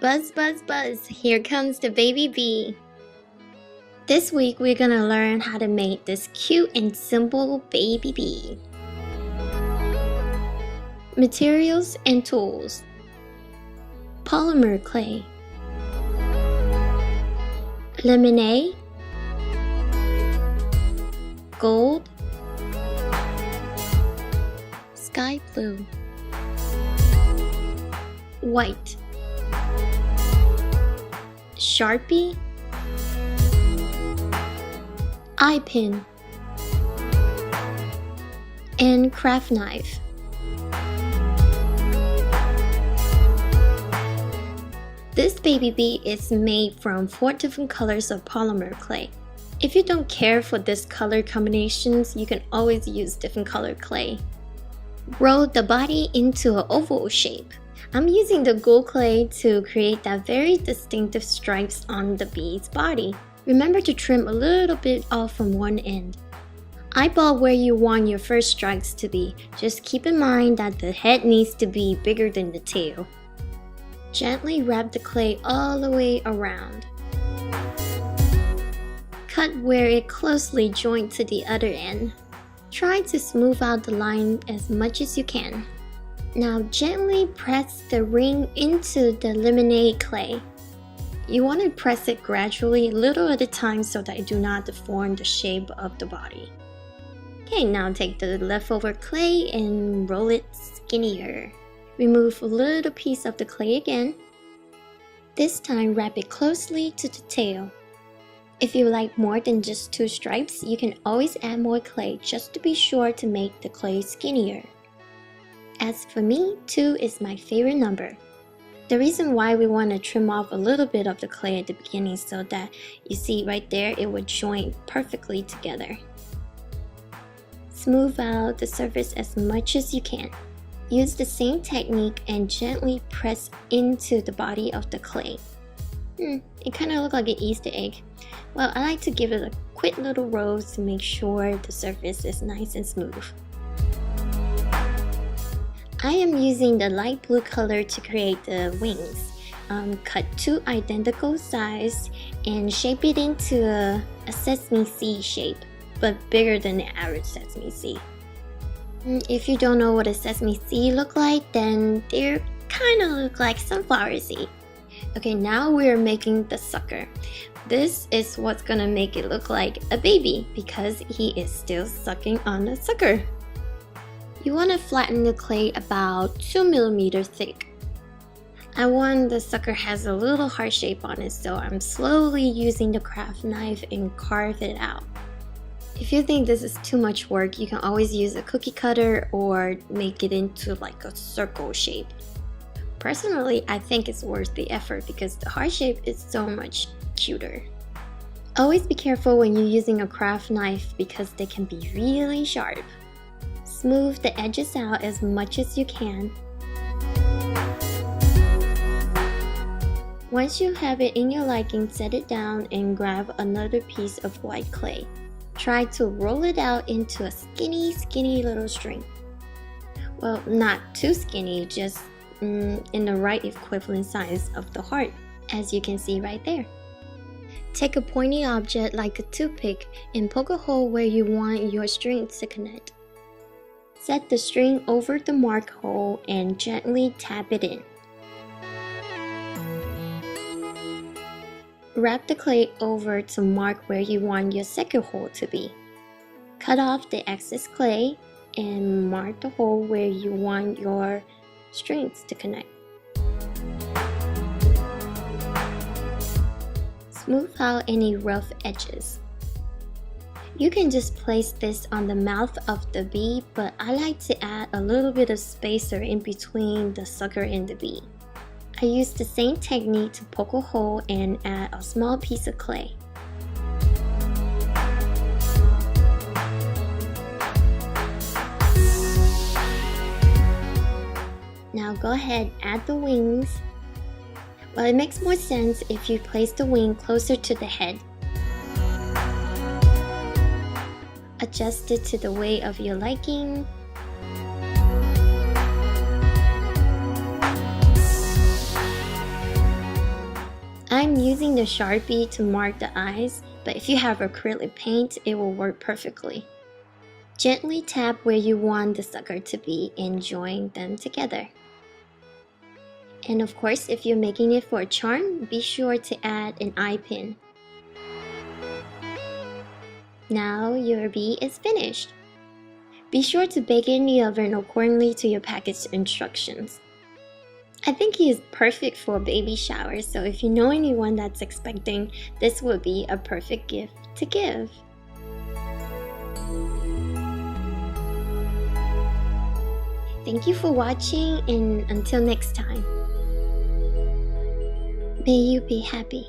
Buzz, buzz, buzz, here comes the baby bee. This week we're gonna learn how to make this cute and simple baby bee. Materials and tools. Polymer clay, lemonade, gold, sky blue, white, Sharpie, eye pin, and craft knife. This baby bee is made from 4 different colors of polymer clay. If you don't care for this color combinations, you can always use different color clay. Roll the body into an oval shape. I'm using the gold clay to create that very distinctive stripes on the bee's body. Remember to trim a little bit off from one end. Eyeball where you want your first stripes to be. Just keep in mind that the head needs to be bigger than the tail. Gently wrap the clay all the way around. Cut where it closely joins to the other end. Try to smooth out the line as much as you can. Now gently press the ring into the lemonade clay. You want to press it gradually, little at a time, so that it do not deform the shape of the body. Okay, now take the leftover clay and roll it skinnier. Remove a little piece of the clay again. This time wrap it closely to the tail. If you like more than just 2 stripes, you can always add more clay just to be sure to make the clay skinnier. As for me, 2 is my favorite number. The reason why we want to trim off a little bit of the clay at the beginning so that you see right there it would join perfectly together. Smooth out the surface as much as you can. Use the same technique and gently press into the body of the clay. It kind of looks like an Easter egg. Well, I like to give it a quick little roll to make sure the surface is nice and smooth. I am using the light blue color to create the wings. Cut 2 identical sides and shape it into a sesame seed shape, but bigger than the average sesame seed. If you don't know what a sesame seed look like, then they kind of look like sunflower seed. Okay, now we're making the sucker. This is what's gonna make it look like a baby because he is still sucking on the sucker. You want to flatten the clay about 2 millimeters thick. I want the sucker has a little heart shape on it, so I'm slowly using the craft knife and carve it out. If you think this is too much work, you can always use a cookie cutter or make it into like a circle shape. Personally, I think it's worth the effort because the heart shape is so much cuter. Always be careful when you're using a craft knife because they can be really sharp. Smooth the edges out as much as you can. Once you have it in your liking, set it down and grab another piece of white clay. Try to roll it out into a skinny little string. Well, not too skinny, just in the right equivalent size of the heart, as you can see right there. Take a pointy object like a toothpick and poke a hole where you want your strings to connect. Set the string over the mark hole and gently tap it in. Wrap the clay over to mark where you want your second hole to be. Cut off the excess clay and mark the hole where you want your strings to connect. Smooth out any rough edges. You can just place this on the mouth of the bee, but I like to add a little bit of spacer in between the sucker and the bee. I use the same technique to poke a hole and add a small piece of clay. Now go ahead, add the wings. Well, it makes more sense if you place the wing closer to the head. Adjust it to the way of your liking. I'm using the Sharpie to mark the eyes, but if you have acrylic paint, it will work perfectly. Gently tap where you want the sucker to be and join them together. And of course, if you're making it for a charm, be sure to add an eye pin. Now your bee is finished. Be sure to bake it in the oven accordingly to your package instructions. I think he is perfect for a baby shower, so if you know anyone that's expecting, this would be a perfect gift to give. Thank you for watching, and until next time, may you be happy.